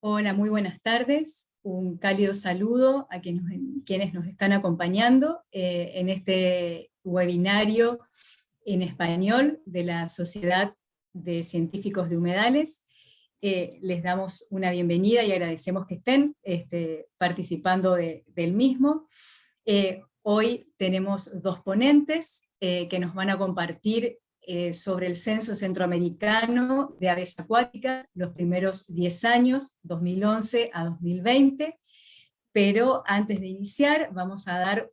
Hola, muy buenas tardes. Un cálido saludo a quienes nos están acompañando en este webinario en español de la Sociedad de Científicos de Humedales. Les damos una bienvenida y agradecemos que estén participando del mismo. Hoy tenemos dos ponentes que nos van a compartir sobre el Censo Centroamericano de Aves Acuáticas, los primeros 10 años, 2011 a 2020, pero antes de iniciar vamos a dar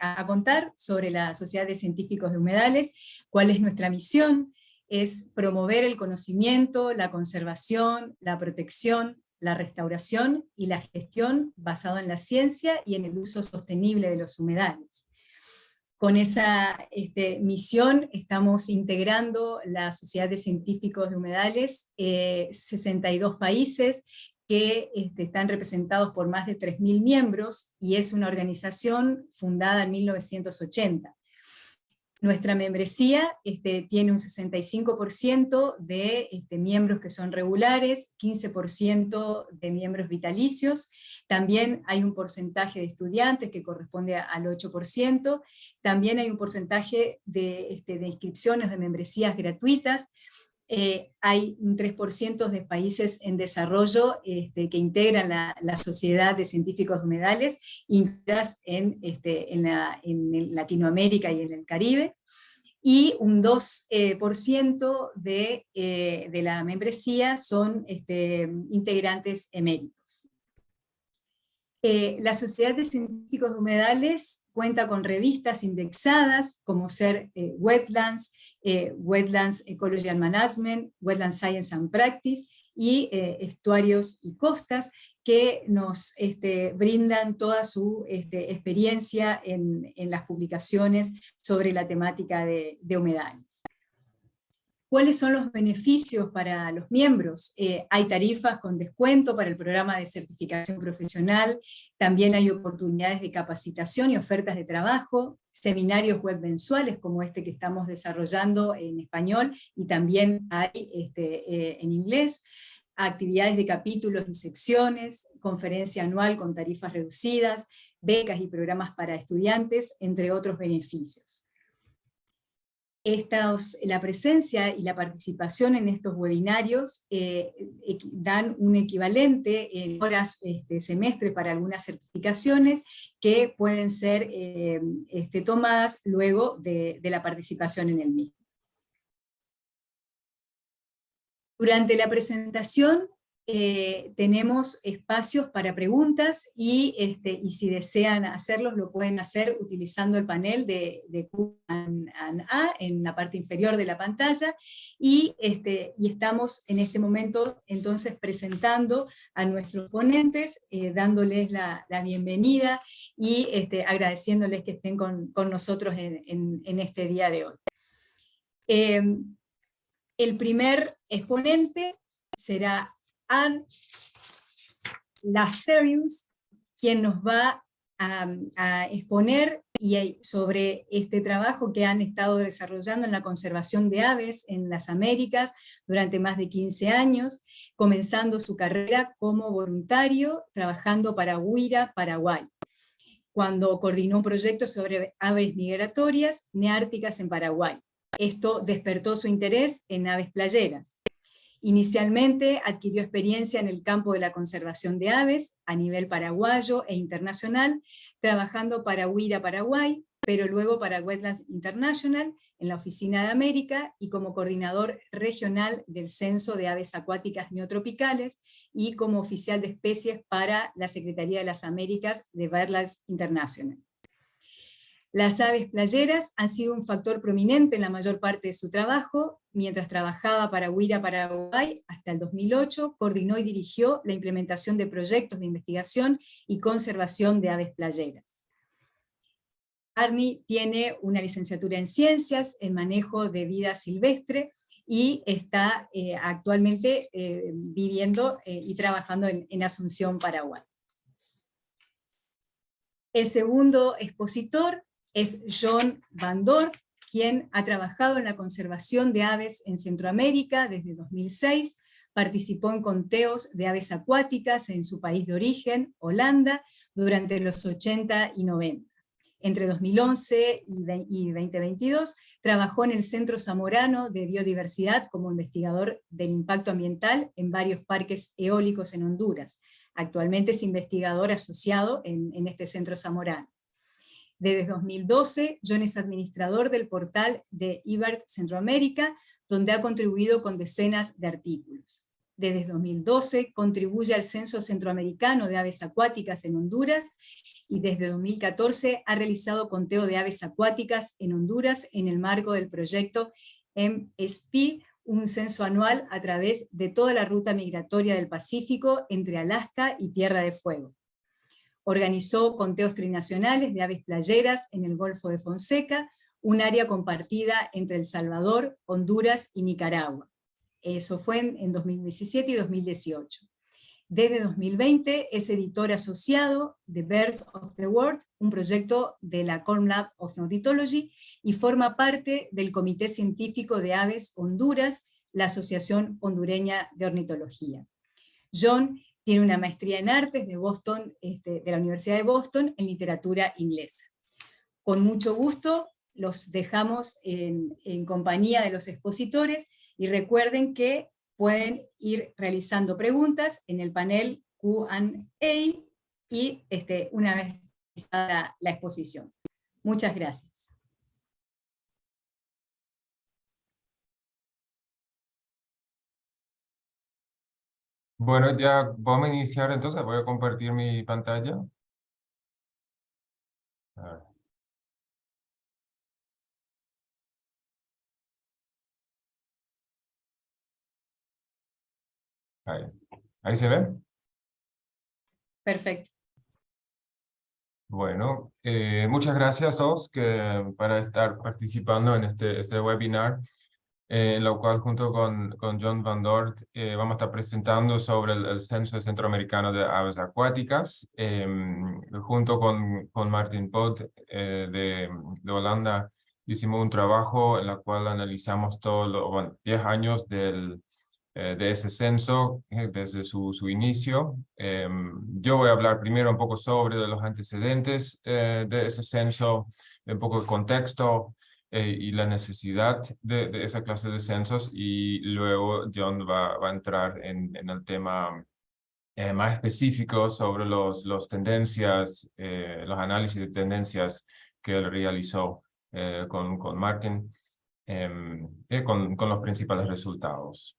a contar sobre la Sociedad de Científicos de Humedales, cuál es nuestra misión. Es promover el conocimiento, la conservación, la protección, la restauración y la gestión basada en la ciencia y en el uso sostenible de los humedales. Con esa misión estamos integrando la Sociedad de Científicos de Humedales, 62 países que están representados por más de 3.000 miembros, y es una organización fundada en 1980. Nuestra membresía tiene un 65% de miembros que son regulares, 15% de miembros vitalicios, también hay un porcentaje de estudiantes que corresponde al 8%, también hay un porcentaje de inscripciones de membresías gratuitas. Hay un 3% de países en desarrollo que integran la Sociedad de Científicos de Humedales, incluidas en Latinoamérica y en el Caribe, y un 2% de la membresía son integrantes eméritos. La Sociedad de Científicos de Humedales cuenta con revistas indexadas como ser Wetlands, Wetlands Ecology and Management, Wetland Science and Practice, y Estuarios y Costas, que nos brindan toda su experiencia en las publicaciones sobre la temática de humedales. ¿Cuáles son los beneficios para los miembros? Hay tarifas con descuento para el programa de certificación profesional, también hay oportunidades de capacitación y ofertas de trabajo, seminarios web mensuales como este que estamos desarrollando en español, y también hay en inglés, actividades de capítulos y secciones, conferencia anual con tarifas reducidas, becas y programas para estudiantes, entre otros beneficios. La presencia y la participación en estos webinarios dan un equivalente en horas semestre para algunas certificaciones que pueden ser tomadas luego de la participación en el mismo. Durante la presentación tenemos espacios para preguntas y si desean hacerlos lo pueden hacer utilizando el panel de Q&A en la parte inferior de la pantalla, y estamos en este momento entonces presentando a nuestros ponentes, dándoles la bienvenida y agradeciéndoles que estén con nosotros en este día de hoy. El primer exponente será Anne Lasterius, quien nos va a exponer sobre este trabajo que han estado desarrollando en la conservación de aves en las Américas durante más de 15 años, comenzando su carrera como voluntario trabajando para Huira, Paraguay, cuando coordinó un proyecto sobre aves migratorias neárticas en Paraguay. Esto despertó su interés en aves playeras. Inicialmente adquirió experiencia en el campo de la conservación de aves a nivel paraguayo e internacional, trabajando para Huira, Paraguay, pero luego para Wetlands International en la Oficina de América y como coordinador regional del Censo de Aves Acuáticas Neotropicales y como oficial de especies para la Secretaría de las Américas de BirdLife International. Las aves playeras han sido un factor prominente en la mayor parte de su trabajo. Mientras trabajaba para Huira, Paraguay, hasta el 2008, coordinó y dirigió la implementación de proyectos de investigación y conservación de aves playeras. Arnie tiene una licenciatura en Ciencias, en Manejo de Vida Silvestre, y está actualmente viviendo y trabajando en Asunción, Paraguay. El segundo expositor es John Van Dort, quien ha trabajado en la conservación de aves en Centroamérica desde 2006, participó en conteos de aves acuáticas en su país de origen, Holanda, durante los 80 y 90. Entre 2011 y 2022 trabajó en el Centro Zamorano de Biodiversidad como investigador del impacto ambiental en varios parques eólicos en Honduras. Actualmente es investigador asociado en este Centro Zamorano. Desde 2012, John es administrador del portal de IBART Centroamérica, donde ha contribuido con decenas de artículos. Desde 2012 contribuye al Censo Centroamericano de Aves Acuáticas en Honduras, y desde 2014 ha realizado conteo de aves acuáticas en Honduras en el marco del proyecto MSP, un censo anual a través de toda la ruta migratoria del Pacífico entre Alaska y Tierra de Fuego. Organizó conteos trinacionales de aves playeras en el Golfo de Fonseca, un área compartida entre El Salvador, Honduras y Nicaragua. Eso fue en 2017 y 2018. Desde 2020 es editor asociado de Birds of the World, un proyecto de la Corn Lab of Ornithology, y forma parte del Comité Científico de Aves Honduras, la Asociación Hondureña de Ornitología. John tiene una maestría en artes de Boston, de la Universidad de Boston, en literatura inglesa. Con mucho gusto los dejamos en compañía de los expositores, y recuerden que pueden ir realizando preguntas en el panel Q&A y una vez finalizada la exposición. Muchas gracias. Bueno, ya vamos a iniciar entonces, voy a compartir mi pantalla. A ver. Ahí se ve. Perfecto. Bueno, muchas gracias a todos para estar participando en este webinar, en lo cual junto con John Van Dort vamos a estar presentando sobre el Censo Centroamericano de Aves Acuáticas. Junto con Martin Pot de Holanda hicimos un trabajo en el cual analizamos todos los 10 años de ese censo desde su inicio. Yo voy a hablar primero un poco sobre los antecedentes de ese censo, un poco el contexto y la necesidad de esa clase de censos, y luego John va a entrar en el tema más específico sobre los tendencias, los análisis de tendencias que él realizó con Martin, con los principales resultados.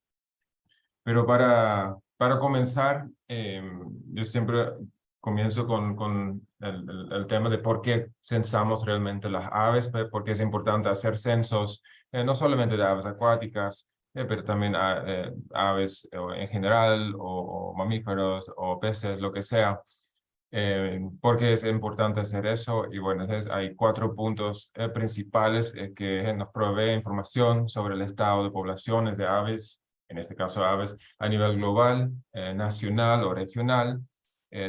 Pero para comenzar, yo siempre comienzo con el tema de por qué censamos realmente las aves, por qué es importante hacer censos, no solamente de aves acuáticas, pero también aves en general, o mamíferos, o peces, lo que sea. ¿Por qué es importante hacer eso? Y bueno, entonces hay 4 puntos principales que nos provee información sobre el estado de poblaciones de aves, en este caso aves a nivel global, nacional o regional.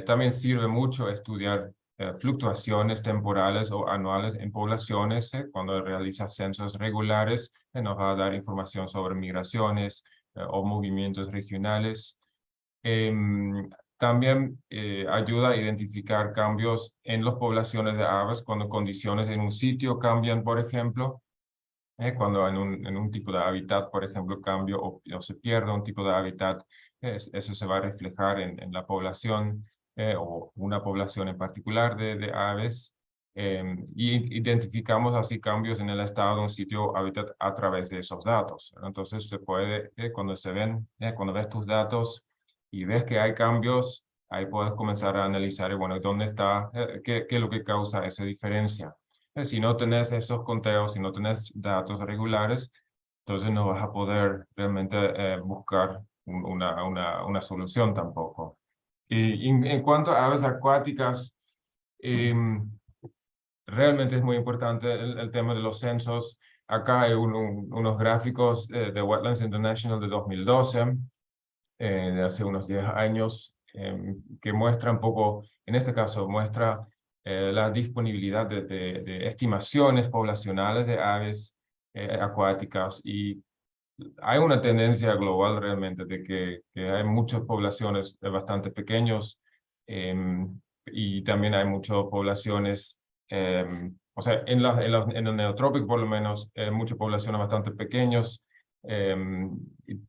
También sirve mucho estudiar fluctuaciones temporales o anuales en poblaciones. Cuando realiza censos regulares, nos va a dar información sobre migraciones o movimientos regionales. También ayuda a identificar cambios en las poblaciones de aves cuando condiciones en un sitio cambian, por ejemplo. Cuando en un tipo de hábitat, por ejemplo, cambio o se pierde un tipo de hábitat, eso se va a reflejar en la población o una población en particular de aves. Y identificamos así cambios en el estado de un sitio hábitat a través de esos datos. Entonces se puede, cuando ves tus datos y ves que hay cambios, ahí puedes comenzar a analizar, bueno, dónde está, qué es lo que causa esa diferencia. Si no tenés esos conteos, si no tenés datos regulares, entonces no vas a poder realmente buscar una solución tampoco. Y en cuanto a aves acuáticas, realmente es muy importante el tema de los censos. Acá hay unos gráficos de Wetlands International de 2012, de hace unos 10 años, que muestra un poco, en este caso, muestra la disponibilidad de estimaciones poblacionales de aves acuáticas, y hay una tendencia global realmente de que hay muchas poblaciones bastante pequeños, y también hay muchas poblaciones, o sea, en el neotrópico por lo menos, muchas poblaciones bastante pequeños,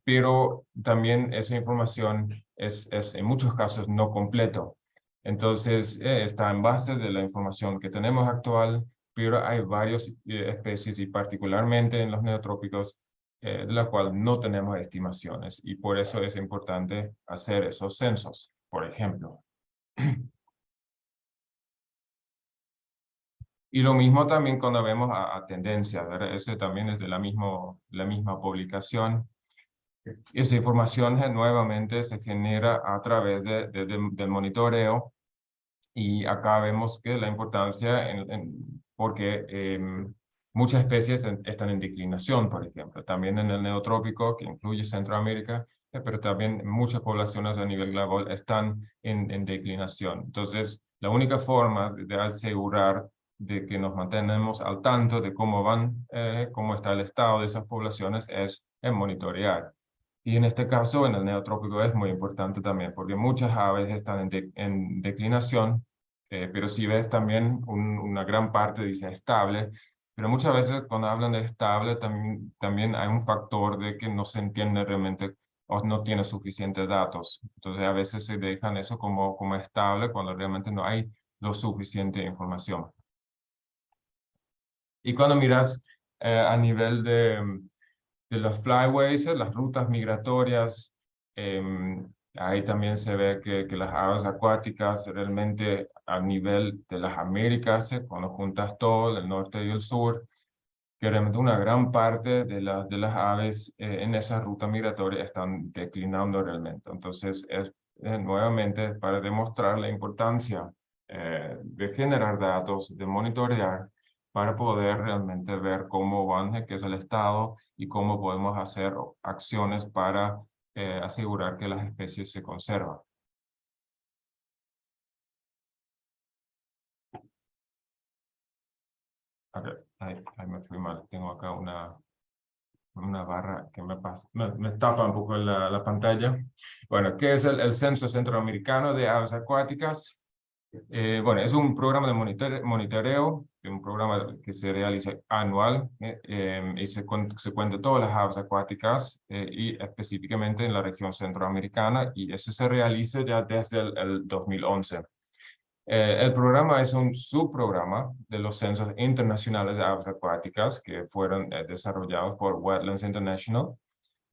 pero también esa información es en muchos casos no completo. Entonces, está en base de la información que tenemos actual, pero hay varias especies y particularmente en los neotrópicos de la cual no tenemos estimaciones y por eso es importante hacer esos censos, por ejemplo. Y lo mismo también cuando vemos a tendencias, ¿verdad? Ese también es de la misma publicación. Esa información nuevamente se genera a través del monitoreo y acá vemos que la importancia, porque muchas especies están en declinación, por ejemplo, también en el neotrópico, que incluye Centroamérica, pero también muchas poblaciones a nivel global están en declinación. Entonces, la única forma de asegurar de que nos mantenemos al tanto de cómo van, cómo está el estado de esas poblaciones es monitorear. Y en este caso, en el neotrópico es muy importante también, porque muchas aves están en declinación, pero si ves también una gran parte dice estable, pero muchas veces cuando hablan de estable también hay un factor de que no se entiende realmente o no tiene suficientes datos. Entonces a veces se dejan eso como estable cuando realmente no hay lo suficiente información. Y cuando miras a nivel de los flyways, las rutas migratorias, ahí también se ve que las aves acuáticas realmente a nivel de las Américas, cuando juntas todo, el norte y el sur, que realmente una gran parte de las aves en esa ruta migratoria están declinando realmente. Entonces es nuevamente para demostrar la importancia de generar datos, de monitorear, para poder realmente ver cómo van, qué es el estado y cómo podemos hacer acciones para asegurar que las especies se conservan. A ver, ahí me fui mal. Tengo acá una barra que me tapa un poco la pantalla. Bueno, ¿qué es el Censo Centroamericano de Aves Acuáticas? Bueno, es un programa de monitoreo, un programa que se realiza anual y se cuenta todas las aves acuáticas y específicamente en la región centroamericana, y ese se realiza ya desde el 2011. El programa es un subprograma de los censos internacionales de aves acuáticas que fueron desarrollados por Wetlands International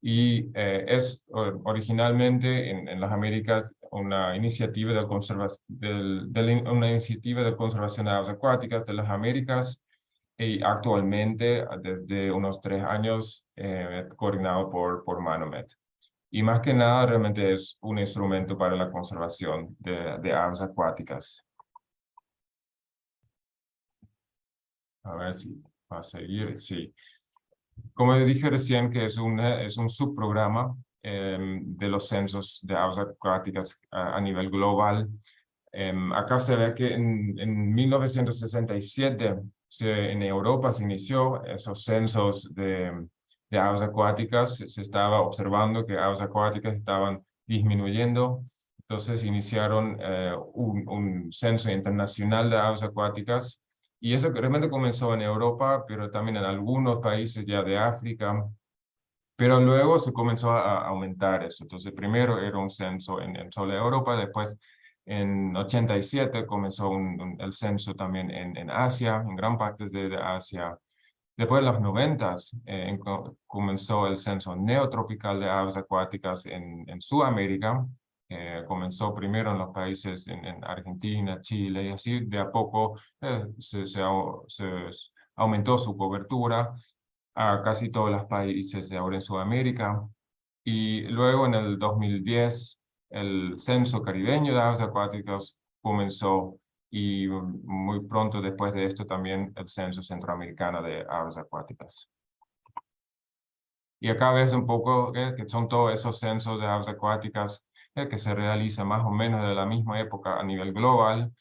y es originalmente en las Américas una iniciativa una iniciativa de conservación de aves acuáticas de las Américas, y actualmente desde unos 3 años coordinado por Manomet. Y más que nada realmente es un instrumento para la conservación de aves acuáticas. A ver si va a seguir, sí. Como dije recién, que es un subprograma de los censos de aves acuáticas a nivel global. Acá se ve que en 1967 en Europa se inició esos censos de aves acuáticas. Se estaba observando que aves acuáticas estaban disminuyendo. Entonces iniciaron un censo internacional de aves acuáticas. Y eso realmente comenzó en Europa, pero también en algunos países ya de África. Pero luego se comenzó a aumentar eso. Entonces, primero era un censo en toda Europa, después en 87 comenzó el censo también en Asia, en gran parte de Asia. Después de los 90 comenzó el censo neotropical de aves acuáticas en Sudamérica. Comenzó primero en los países en Argentina, Chile, y así de a poco se aumentó su cobertura a casi todos los países de ahora en Sudamérica. Y luego en el 2010 el censo caribeño de aves acuáticas comenzó, y muy pronto después de esto también el censo centroamericano de aves acuáticas. Y acá ves un poco que son todos esos censos de aves acuáticas que se realizan más o menos de la misma época a nivel global.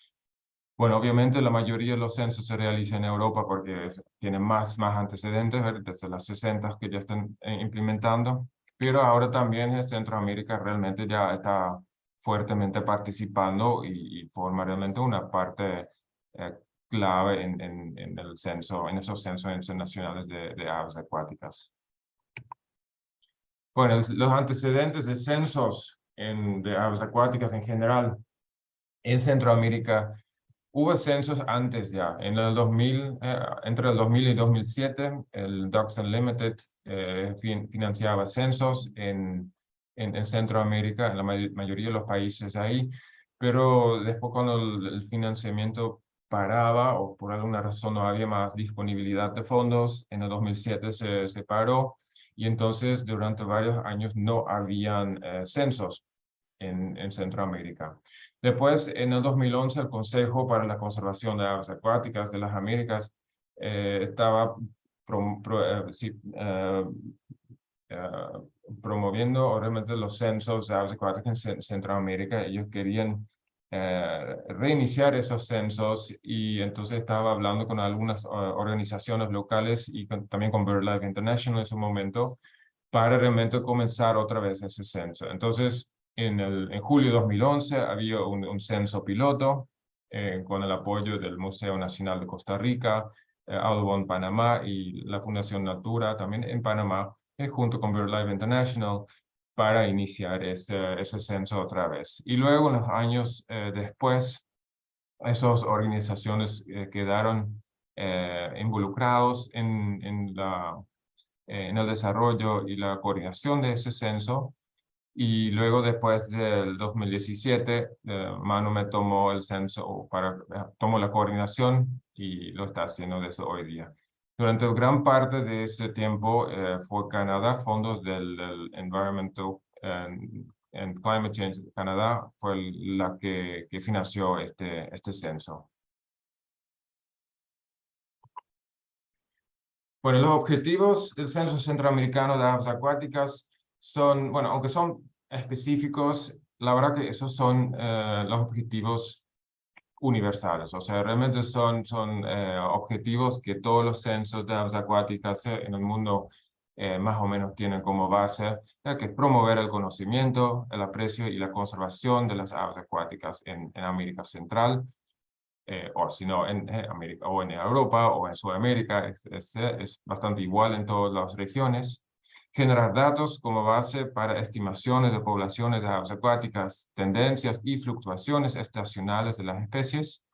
Bueno, obviamente la mayoría de los censos se realizan en Europa porque tienen más antecedentes, ¿verdad? Desde las 60 que ya están implementando, pero ahora también en Centroamérica realmente ya está fuertemente participando y forma realmente una parte clave en el censo, en esos censos internacionales de aves acuáticas. Bueno, los antecedentes de censos de aves acuáticas en general en Centroamérica. Hubo censos antes ya, en el 2000, entre el 2000 y 2007, el Ducks Unlimited financiaba censos en Centroamérica, en la mayoría de los países ahí, pero después cuando el financiamiento paraba o por alguna razón no había más disponibilidad de fondos, en el 2007 se paró y entonces durante varios años no habían censos en Centroamérica. Después, en el 2011, el Consejo para la Conservación de Aves Acuáticas de las Américas estaba eh, promoviendo realmente los censos de aves acuáticas en Centroamérica. Ellos querían reiniciar esos censos y entonces estaba hablando con algunas organizaciones locales y también con BirdLife International en ese momento para realmente comenzar otra vez ese censo. Entonces, en julio de 2011 había un censo piloto con el apoyo del Museo Nacional de Costa Rica, Audubon Panamá y la Fundación Natura también en Panamá, junto con BirdLife International, para iniciar ese censo otra vez. Y luego, en los años después, esas organizaciones quedaron involucrados en el desarrollo y la coordinación de ese censo. Y luego, después del 2017, Manu me tomó el censo, tomó la coordinación y lo está haciendo desde hoy día. Durante gran parte de ese tiempo fue Canadá, fondos del Environmental and Climate Change de Canadá, fue la que financió este censo. Bueno, los objetivos del Censo Centroamericano de Aves Acuáticas son, bueno, aunque son específicos, la verdad que esos son los objetivos universales, o sea, realmente son objetivos que todos los censos de aves acuáticas en el mundo más o menos tienen como base, que es promover el conocimiento, el aprecio y la conservación de las aves acuáticas en América Central, o si no en América, o en Europa o en Sudamérica, es bastante igual en todas las regiones. Generar datos como base para estimaciones de poblaciones de aves acuáticas, tendencias y fluctuaciones estacionales de las especies.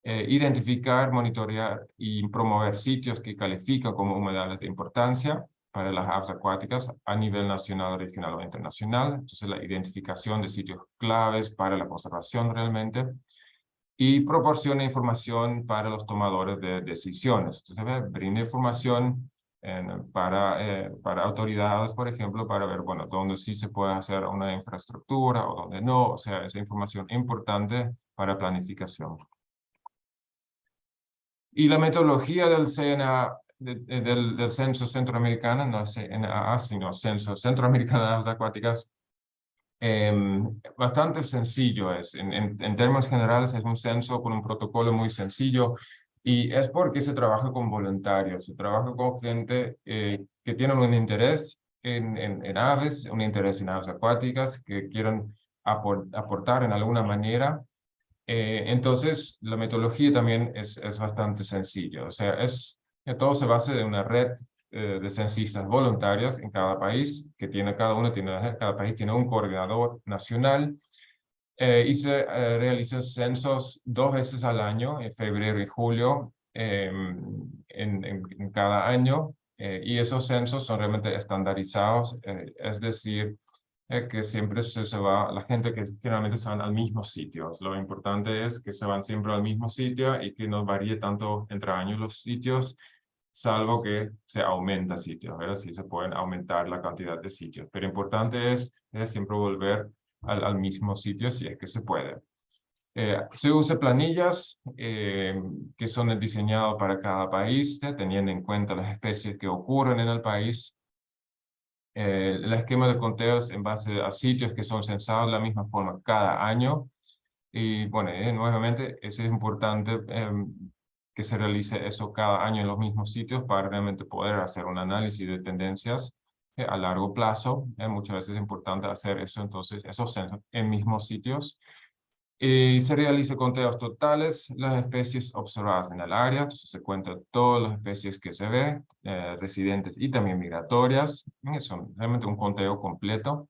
Identificar, monitorear y promover sitios que califican como humedales de importancia para las aves acuáticas a nivel nacional, regional o internacional. Entonces, la identificación de sitios claves para la conservación realmente. Y proporciona información para los tomadores de decisiones. Entonces, brinda información para autoridades, por ejemplo, para ver, bueno, dónde sí se puede hacer una infraestructura o dónde no. O sea, esa información importante para planificación. Y la metodología del CNA, del Censo Centroamericano, no CNAA, sino Censo Centroamericano de Aves Acuáticas, bastante sencillo es. En términos generales es un censo con un protocolo muy sencillo y es porque se trabaja con voluntarios, se trabaja con gente que tienen un interés en aves, un interés en aves acuáticas, que quieren aportar en alguna manera. Entonces, la metodología también es bastante sencilla. O sea, todo se basa en una red de censistas voluntarios en cada país, que cada país tiene un coordinador nacional, y se realizan censos 2 veces al año, en febrero y julio, en cada año, y esos censos son realmente estandarizados, es decir, que siempre se va, la gente que generalmente se van al mismo sitio. Lo importante es que se van siempre al mismo sitio y que no varíe tanto entre años los sitios, salvo que se aumenta sitios, ¿verdad? Sí se pueden aumentar la cantidad de sitios, pero importante es siempre volver al mismo sitio si es que se puede. Se usa planillas que son diseñadas para cada país, teniendo en cuenta las especies que ocurren en el país. El esquema de conteo es en base a sitios que son censados de la misma forma cada año. Y bueno, nuevamente es importante que se realice eso cada año en los mismos sitios para realmente poder hacer un análisis de tendencias a largo plazo. Muchas veces es importante hacer eso, entonces, esos censos en mismos sitios. Y se realiza conteos totales, las especies observadas en el área, entonces se cuentan todas las especies que se ven, residentes y también migratorias. Son realmente un conteo completo.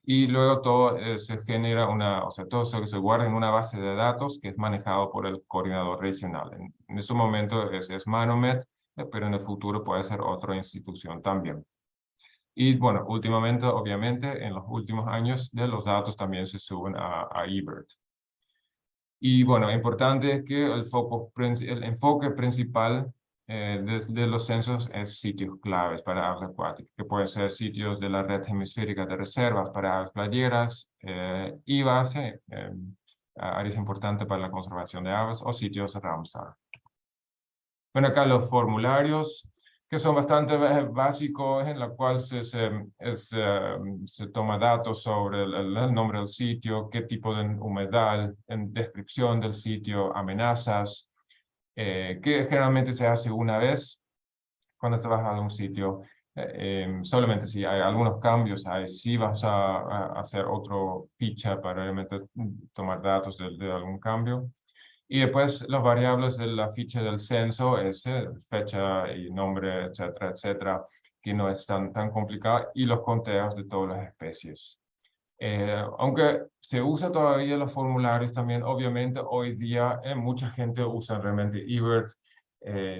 Y luego todo se genera o sea, todo se guarda en una base de datos que es manejado por el coordinador regional. En ese momento es Manomet, pero en el futuro puede ser otra institución también. Y bueno, últimamente, obviamente, en los últimos años, los datos también se suben a eBird. Y bueno, importante es que el enfoque principal de los censos es sitios claves para aves acuáticas, que pueden ser sitios de la red hemisférica de reservas para aves playeras y base, áreas importantes para la conservación de aves, o sitios Ramsar. Bueno, acá los formularios, que son bastante básicos, en la cual se toma datos sobre el nombre del sitio, qué tipo de humedad, en descripción del sitio, amenazas, que generalmente se hace una vez cuando te vas a un sitio. Solamente si hay algunos cambios, si vas a hacer otro ficha para realmente tomar datos de algún cambio. Y después las variables de la ficha del censo es fecha y nombre, etcétera, etcétera, que no es tan complicado, y los conteos de todas las especies. Aunque se usa todavía los formularios también, obviamente hoy día mucha gente usa realmente eBird,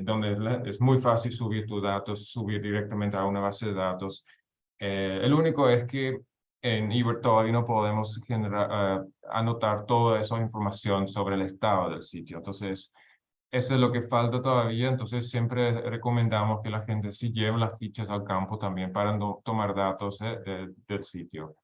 donde es muy fácil subir tus datos, subir directamente a una base de datos. El único es que en eBird todavía no podemos anotar toda esa información sobre el estado del sitio. Entonces, eso es lo que falta todavía. Entonces, siempre recomendamos que la gente sí lleve las fichas al campo también para no tomar datos del sitio.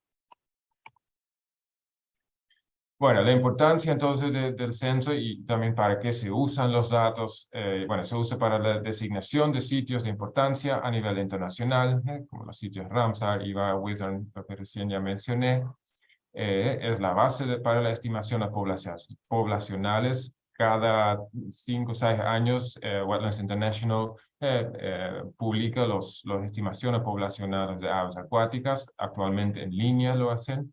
Bueno, la importancia entonces del censo y también para qué se usan los datos. Bueno, se usa para la designación de sitios de importancia a nivel internacional, como los sitios Ramsar, IVA, Wizard, lo que recién ya mencioné. Es la base para la estimación de poblacionales. Cada 5 o 6 años, Wetlands International publica las estimaciones poblacionales de aves acuáticas. Actualmente en línea lo hacen.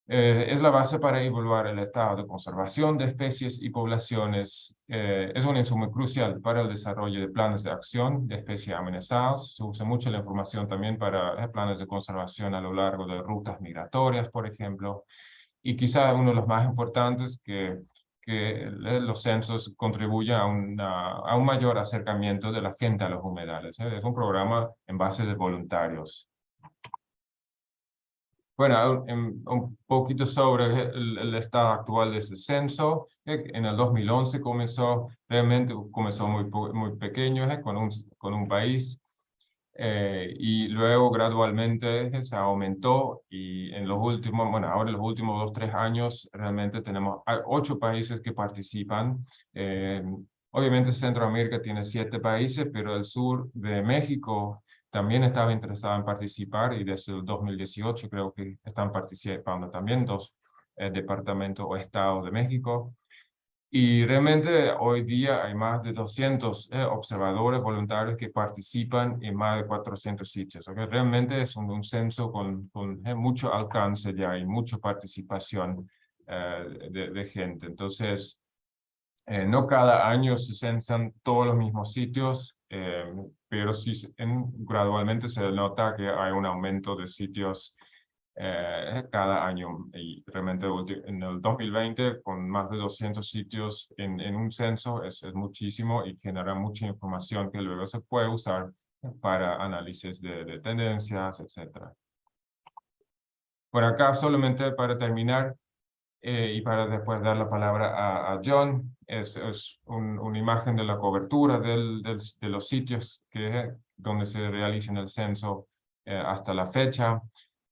Es la base para evaluar el estado de conservación de especies y poblaciones. Es un insumo crucial para el desarrollo de planes de acción de especies amenazadas. Se usa mucho la información también para planes de conservación a lo largo de rutas migratorias, por ejemplo. Y quizá uno de los más importantes que los censos contribuyen a un mayor acercamiento de la gente a los humedales. Es un programa en base de voluntarios. Bueno, un poquito sobre el estado actual de ese censo. En el 2011 realmente comenzó muy pequeño, con un país, y luego gradualmente se aumentó, y en los últimos, bueno, ahora en los últimos 2 o 3 años realmente tenemos 8 países que participan. Obviamente Centroamérica tiene 7 países, pero el sur de México también estaba interesado en participar, y desde el 2018 creo que están participando también 2 departamentos o estados de México. Y realmente hoy día hay más de 200 observadores voluntarios que participan en más de 400 sitios. ¿Okay? Realmente es un censo con mucho alcance ya y mucha participación de gente. Entonces, no cada año se censan todos los mismos sitios, pero sí gradualmente se nota que hay un aumento de sitios cada año. Y realmente en el 2020, con más de 200 sitios en un censo, es muchísimo y genera mucha información que luego se puede usar para análisis de tendencias, etc. Por acá, solamente para terminar, y para después dar la palabra a John, es una imagen de la cobertura de los sitios donde se realiza el censo hasta la fecha.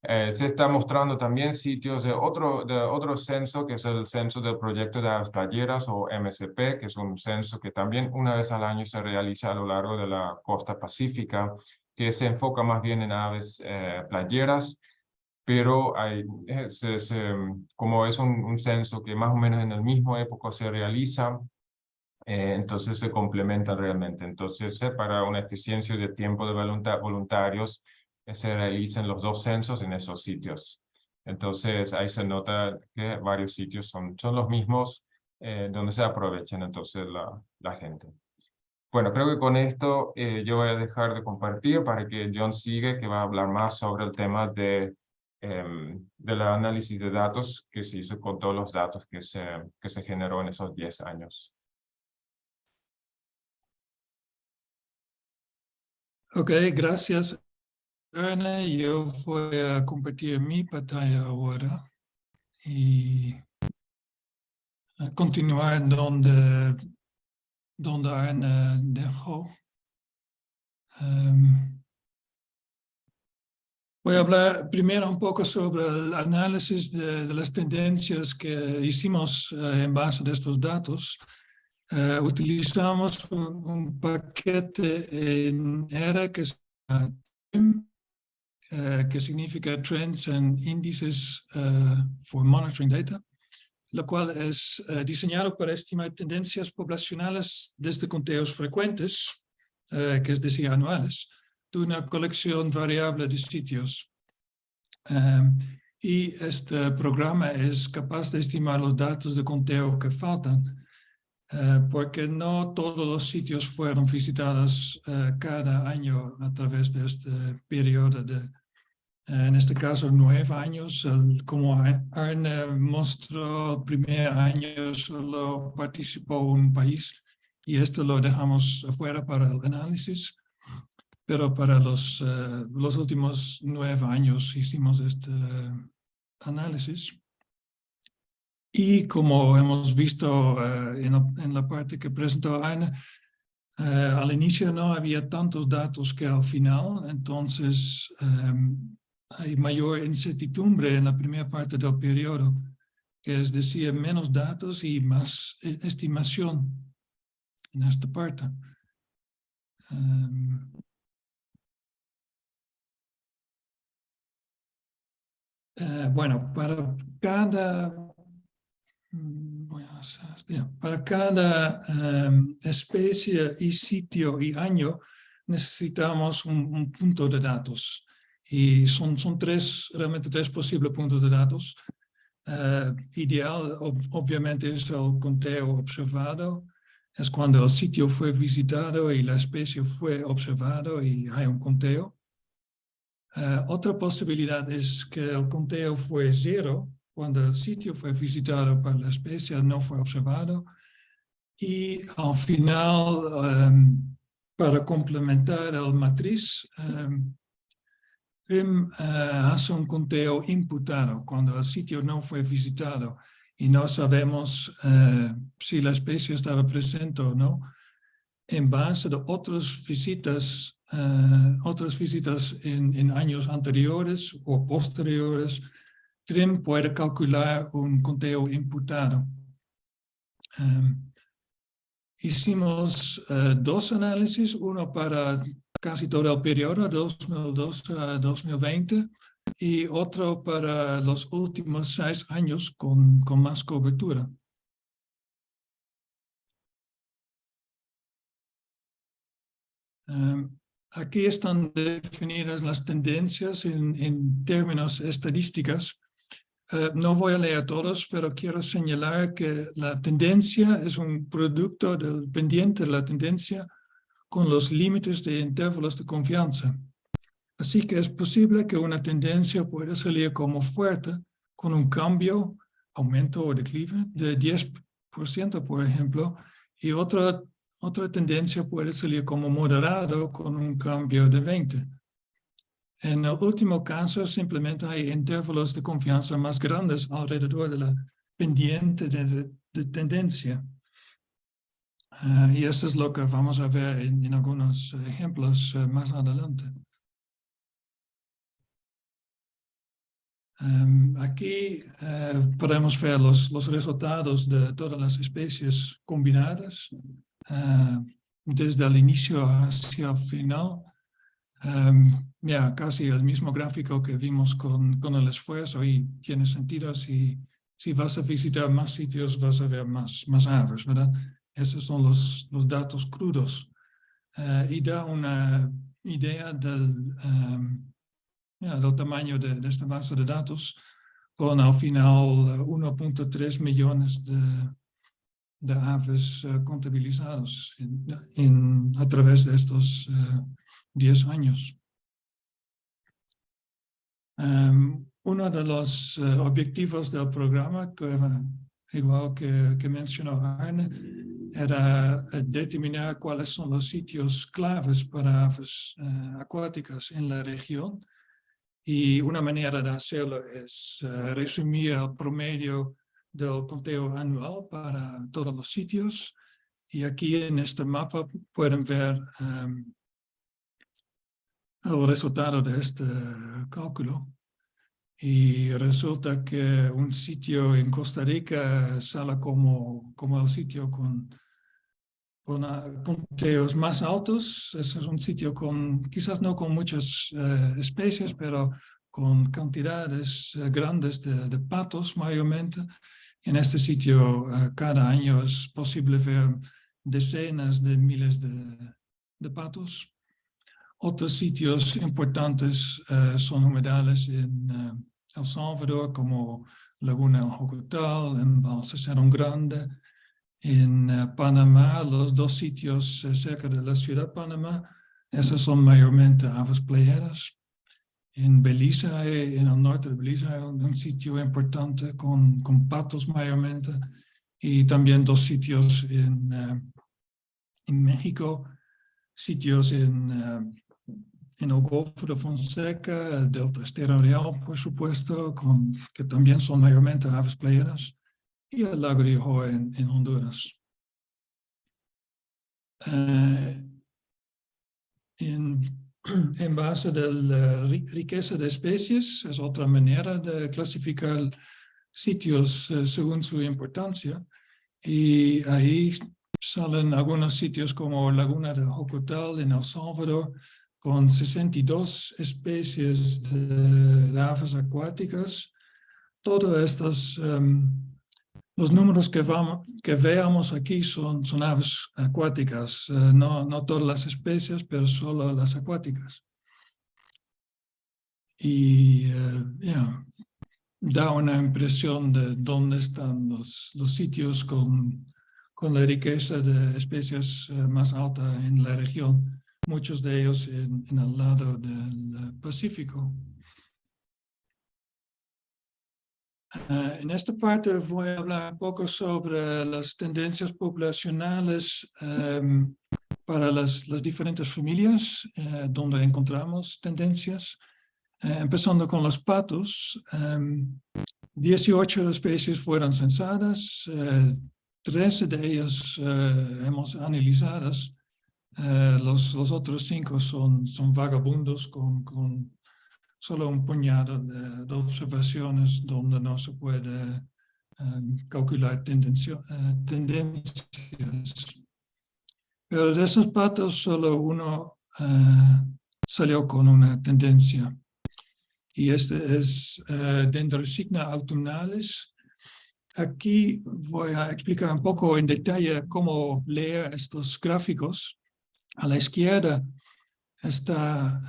Se está mostrando también sitios de otro censo, que es el censo del proyecto de aves playeras, o MSP, que es un censo que también una vez al año se realiza a lo largo de la costa pacífica, que se enfoca más bien en aves playeras, pero como es un censo que más o menos en el mismo época se realiza, entonces se complementan realmente. Entonces, para una eficiencia de tiempo de voluntarios, se realizan los dos censos en esos sitios. Entonces, ahí se nota que varios sitios son los mismos, donde se aprovechan entonces la gente. Bueno, creo que con esto yo voy a dejar de compartir para que John siga, que va a hablar más sobre el tema del análisis de datos que se hizo con todos los datos que se generó en esos 10 años. Ok, gracias, Arne. Yo voy a compartir mi pantalla ahora y continuar donde Arne dejó. Voy a hablar primero un poco sobre el análisis de las tendencias que hicimos en base a estos datos. Utilizamos un paquete en R que es TRIM, que significa Trends and Indices for Monitoring Data, lo cual es diseñado para estimar tendencias poblacionales desde conteos frecuentes, que es decir, anuales, de una colección variable de sitios. Y este programa es capaz de estimar los datos de conteo que faltan, porque no todos los sitios fueron visitados cada año a través de este periodo de, en este caso, 9 años. Como Arne mostró, el primer año solo participó un país y esto lo dejamos afuera para el análisis, pero para los últimos 9 años hicimos este análisis. Y como hemos visto en la parte que presentó Arne, al inicio no había tantos datos que al final, entonces hay mayor incertidumbre en la primera parte del periodo, que es decir, menos datos y más estimación en esta parte. Bueno, para cada especie y sitio y año necesitamos un punto de datos. Y son realmente tres posibles puntos de datos. Ideal, obviamente, es el conteo observado. Es cuando el sitio fue visitado y la especie fue observado y hay un conteo. Otra posibilidad es que el conteo fue 0 cuando el sitio fue visitado para la especie, no fue observado. Y al final, para complementar el matriz, TRIM hace un conteo imputado cuando el sitio no fue visitado y no sabemos si la especie estaba presente o no. En base de otras visitas en años anteriores o posteriores, TRIM puede calcular un conteo imputado. Hicimos 2 análisis, uno para casi todo el periodo, 2002 a 2020, y otro para los últimos 6 años con más cobertura. Aquí están definidas las tendencias en términos estadísticos. No voy a leer todos, pero quiero señalar que la tendencia es un producto del pendiente de la tendencia con los límites de intervalos de confianza. Así que es posible que una tendencia pueda salir como fuerte con un cambio, aumento o declive de 10%, por ejemplo, y otra tendencia puede salir como moderado con un cambio de 20%. En el último caso, simplemente hay intervalos de confianza más grandes alrededor de la pendiente de tendencia. Y eso es lo que vamos a ver en algunos ejemplos más adelante. Aquí podemos ver los resultados de todas las especies combinadas desde el inicio hacia el final. Casi el mismo gráfico que vimos con el esfuerzo, y tiene sentido si vas a visitar más sitios vas a ver más aves, ¿verdad? Esos son los datos crudos y da una idea del tamaño de esta base de datos, con al final 1.3 millones de aves contabilizados a través de estos 10 años. Uno de los objetivos del programa, igual que mencionó Arne, era determinar cuáles son los sitios claves para aves acuáticas en la región. Y una manera de hacerlo es resumir el promedio del conteo anual para todos los sitios. Y aquí en este mapa pueden ver el resultado de este cálculo. Y resulta que un sitio en Costa Rica sale como el sitio con conteos más altos. Ese es un sitio quizás no con muchas especies, pero con cantidades grandes de patos mayormente. En este sitio cada año es posible ver decenas de miles de patos. Otros sitios importantes son humedales en El Salvador, como Laguna El Jocotal, Embalse Cerro Grande. En Panamá, los dos sitios cerca de la ciudad de Panamá, esos son mayormente aves playeras. En Belice, en el norte de Belice, hay un sitio importante con patos mayormente, y también dos sitios en México, sitios en el Golfo de Fonseca, el Delta Estero Real, por supuesto, que también son mayormente aves playeras, y el Lago de Ajó en Honduras. En base de la riqueza de especies, es otra manera de clasificar sitios según su importancia, y ahí salen algunos sitios como Laguna de Jocotal en El Salvador, con 62 especies de aves acuáticas. Todos estos, los números que veamos aquí son aves acuáticas, no todas las especies, pero solo las acuáticas. Y da una impresión de dónde están los sitios con la riqueza de especies más alta en la región, muchos de ellos en el lado del Pacífico. En esta parte voy a hablar un poco sobre las tendencias poblacionales para las diferentes familias donde encontramos tendencias. Empezando con los patos, 18 especies fueron censadas, 13 de ellas hemos analizadas. Los otros 5 son vagabundos con solo un puñado de observaciones donde no se puede calcular tendencias. Pero de esos patos solo uno salió con una tendencia. Y este es Dendrocygna autumnalis. Aquí voy a explicar un poco en detalle cómo leer estos gráficos. A la izquierda está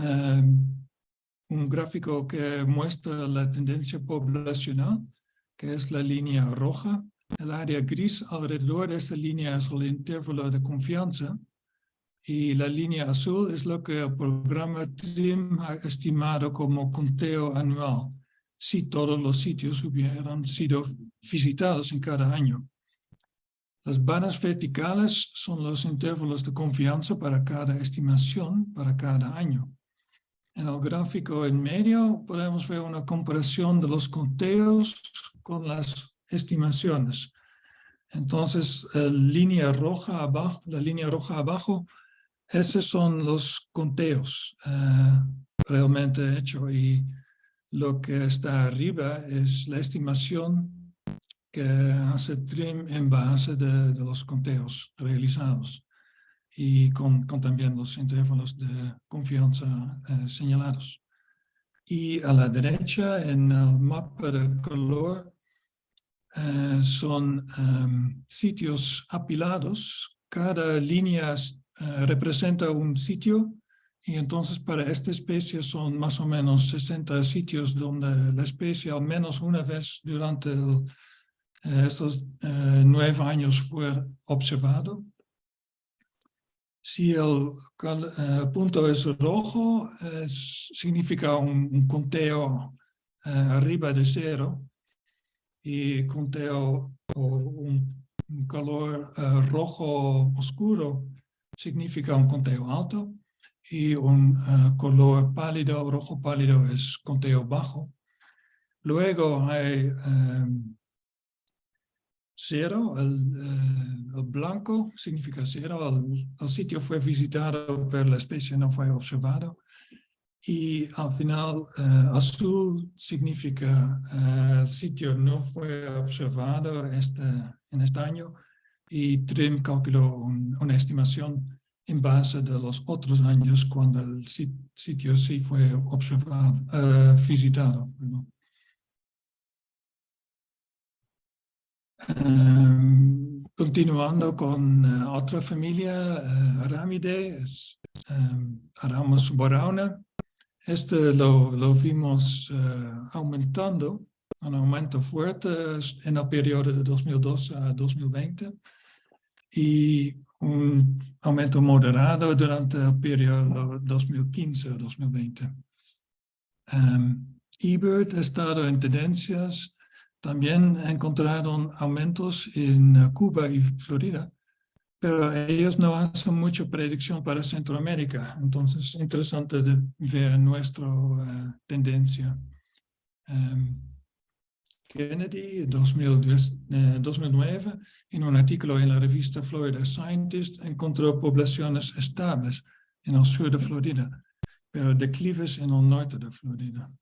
un gráfico que muestra la tendencia poblacional, que es la línea roja. El área gris alrededor de esa línea es el intervalo de confianza. Y la línea azul es lo que el programa TRIM ha estimado como conteo anual, si todos los sitios hubieran sido visitados en cada año. Las barras verticales son los intervalos de confianza para cada estimación, para cada año. En el gráfico en medio podemos ver una comparación de los conteos con las estimaciones. Entonces, la línea roja abajo, esos son los conteos realmente hechos, y lo que está arriba es la estimación que hace TRIM en base de los conteos realizados. y con también los intervalos de confianza señalados. Y a la derecha, en el mapa de color, son sitios apilados. Cada línea representa un sitio, y entonces para esta especie son más o menos 60 sitios donde la especie al menos una vez durante estos 9 años fue observado. Si el punto es rojo, significa un conteo arriba de 0, y conteo o un color rojo oscuro significa un conteo alto, y un color pálido, rojo pálido, es conteo bajo. Luego hay 0, el blanco significa 0, el sitio fue visitado pero la especie no fue observado. Y al final azul significa el sitio no fue observado en este año, y TRIM calculó una estimación en base de los otros años cuando el sitio sí fue observado, visitado. Continuando con otra familia, Aramidae, Aramus borauna. Este lo vimos aumentando, un aumento fuerte en el periodo de 2012 a 2020, y un aumento moderado durante el periodo 2015 a 2020. eBird ha estado en tendencias. También encontraron aumentos en Cuba y Florida, pero ellos no hacen mucha predicción para Centroamérica. Entonces es interesante de ver nuestra tendencia. Kennedy, 2009, en un artículo en la revista Florida Scientist, encontró poblaciones estables en el sur de Florida, pero declives en el norte de Florida.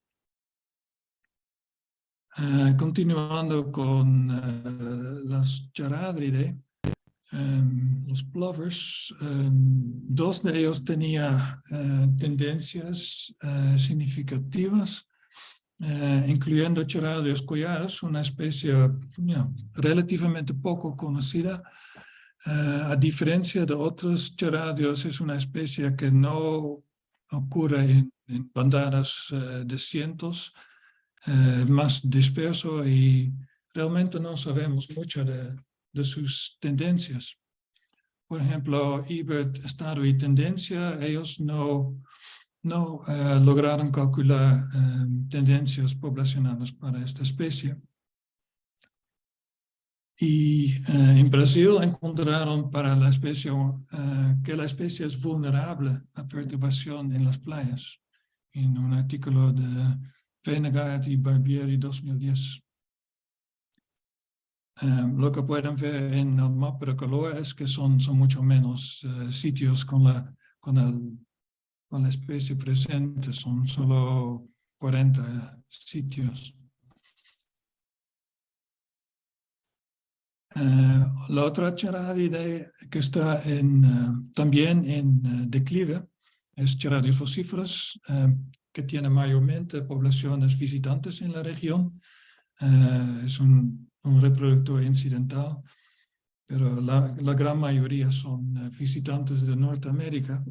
Continuando con las Charadridae, los plovers, 2 de ellos tenían tendencias significativas, incluyendo Charadrius collaris, una especie relativamente poco conocida. A diferencia de otros Charadrius, es una especie que no ocurre en bandadas de cientos, más disperso, y realmente no sabemos mucho de sus tendencias. Por ejemplo, eBird, estado y tendencia, ellos no lograron calcular tendencias poblacionales para esta especie. Y en Brasil encontraron para la especie que la especie es vulnerable a perturbación en las playas, en un artículo de Venegaard y Barbieri 2010. Lo que pueden ver en el mapa de color es que son mucho menos sitios con la especie presente, son solo 40 sitios. La otra Charadridae que está también en declive es Charadrius vociferus, que tiene mayormente poblaciones visitantes en la región. Es un reproductor incidental, pero la gran mayoría son visitantes de Norteamérica.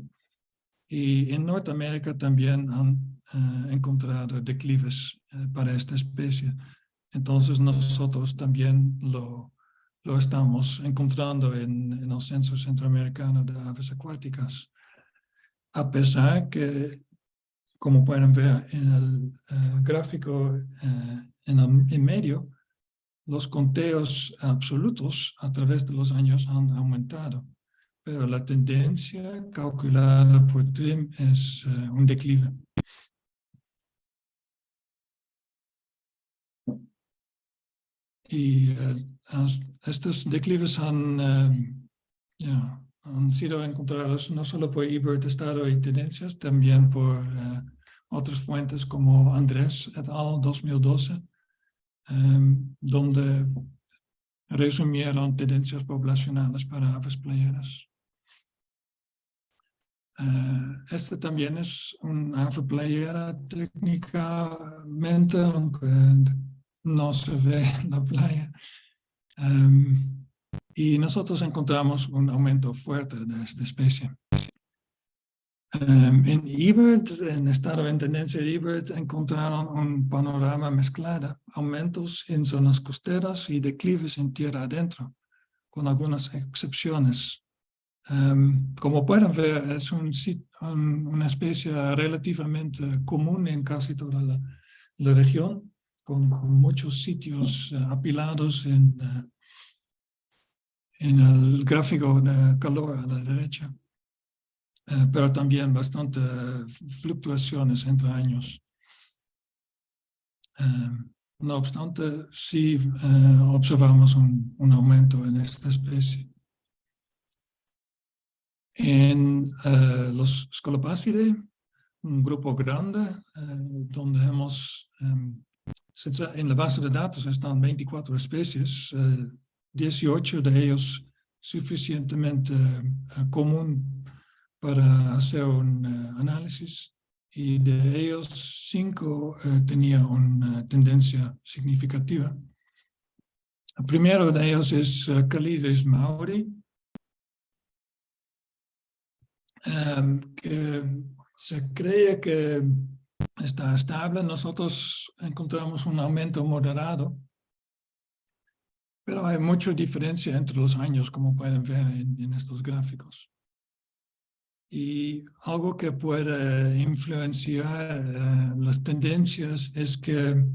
Y en Norteamérica también han encontrado declives para esta especie. Entonces nosotros también lo estamos encontrando en el Censo Centroamericano de Aves Acuáticas. A pesar que, como pueden ver en el gráfico en medio, los conteos absolutos a través de los años han aumentado, pero la tendencia calculada por TRIM es un declive. Y estos declives han sido encontrados no solo por eBird, estado y tendencias, también por otras fuentes como Andrés et al. 2012, donde resumieron tendencias poblacionales para aves playeras. Este también es una playera técnicamente, aunque no se ve la playa. Y nosotros encontramos un aumento fuerte de esta especie. En eBird, en estado en tendencia eBird, encontraron un panorama mezclado, aumentos en zonas costeras y declives en tierra adentro, con algunas excepciones. Como pueden ver, es una especie relativamente común en casi toda la región, con muchos sitios apilados en el gráfico de calor a la derecha. Pero también bastante fluctuaciones entre años. No obstante, sí observamos un aumento en esta especie. En los Scolopacidae, un grupo grande, donde hemos, en la base de datos están 24 especies, 18 de ellos suficientemente común para hacer un análisis, y de ellos 5 tenían una tendencia significativa. El primero de ellos es Calidris mauri, que se cree que está estable. Nosotros encontramos un aumento moderado, pero hay mucha diferencia entre los años, como pueden ver en estos gráficos. Y algo que puede influenciar las tendencias es que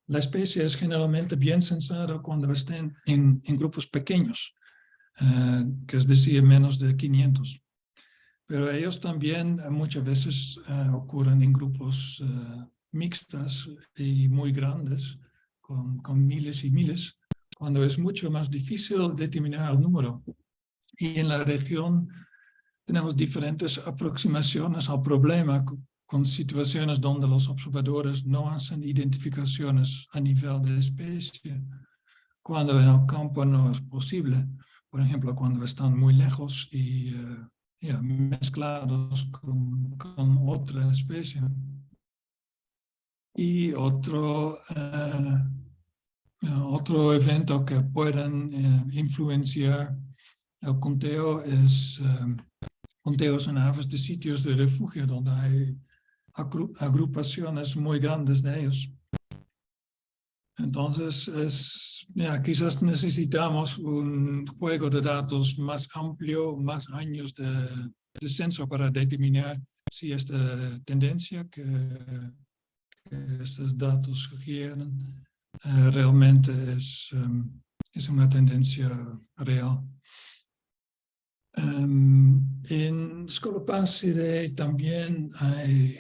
la especie es generalmente bien censada cuando estén en grupos pequeños, que es decir, menos de 500. Pero ellos también muchas veces ocurren en grupos mixtos y muy grandes, con miles y miles, cuando es mucho más difícil determinar el número. Y en la región tenemos diferentes aproximaciones al problema, con situaciones donde los observadores no hacen identificaciones a nivel de especie, cuando en el campo no es posible. Por ejemplo, cuando están muy lejos y mezclados con otra especie. Y otro evento que pueden influenciar el conteo es conteos en aves de sitios de refugio, donde hay agrupaciones muy grandes de ellos. Entonces, quizás necesitamos un juego de datos más amplio, más años de censo para determinar si esta tendencia que estos datos sugieren realmente es una tendencia real. En Scolopacidae también hay